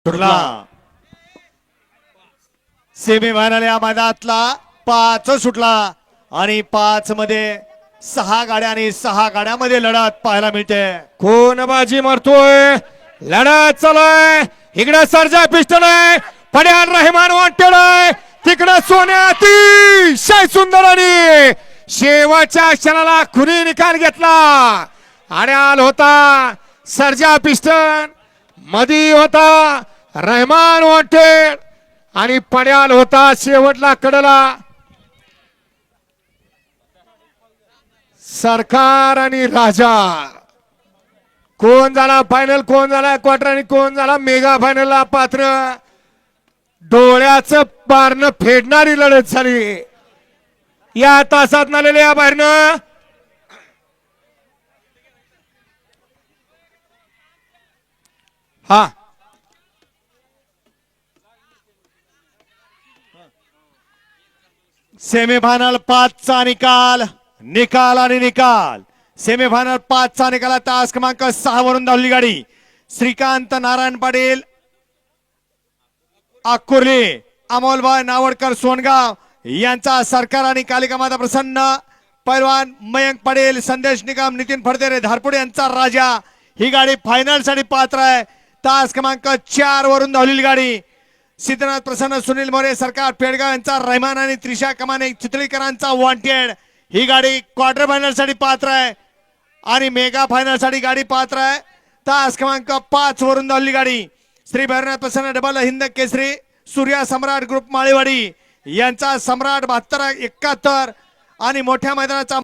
सुटला सेमीफायनल या मैदानातला 5 सुटला आणि 5 मध्ये 6 गाड्या आणि 6 गाड्यामध्ये लढत पाहायला मिळते। कोण बाजी मारतोय, लढत चालूय। इकडे सर्जा पिस्टन आहे, पड्याल रहमान वॉन्टेड आहे, तिकडे सोन्या अतिशय सुंदर आणि शेवटच्या क्षणाला खुनी निकाल घेतला। आड्याल होता सर्जा पिस्टन, मधी होता रहमान वॉन्टेड आणि पड्याल होता शेवटला कडला सरकार आणि राजा। कोण झाला फायनल, कोण झाला क्वार्टर आणि कोण झाला मेगा फायनलला पात्र, डोळ्याचं पारणं फेडणारी लढत झाली या तासात नालेल्या बाहेरनं। हा सेमीफायनल 5 चा निकाल निकाल आणि निकाल। सेमीफायनल 5 चा निकाल तास क्रमांक 6 वरून धावली गाडी श्रीकांत नारायण पाटील आकुर्ली, अमोलभाई नावडकर सोनगाव यांचा सरकार आणि कालिका माता प्रसन्न, पैलवान मयंक पाटील, संदेश निगम, नितीन फडतेरे धारपुडे यांचा राजा ही गाडी फायनल साठी पात्र आहे। तास क्रमांक 4 वरून धावलेली गाडी सिद्धनाथ प्रसन्न, सुनील मोरे, सरकार पेडगाव यांचा रहमान आणि त्रिशा कमाने चितळीकरांचा वॉन्टेड ही गाडी क्वार्टर फायनल साठी पात्र आहे आणि मेगा फायनल साठी गाडी पात्र आहे। तास क्रमांक 5 वरून धावलेली गाडी श्री भैरवनाथ प्रसन्न डबल हिंद केसरी सूर्या सम्राट ग्रुप माळेवाडी यांचा सम्राट 72-71 आणि मोठ्या मैदानाचा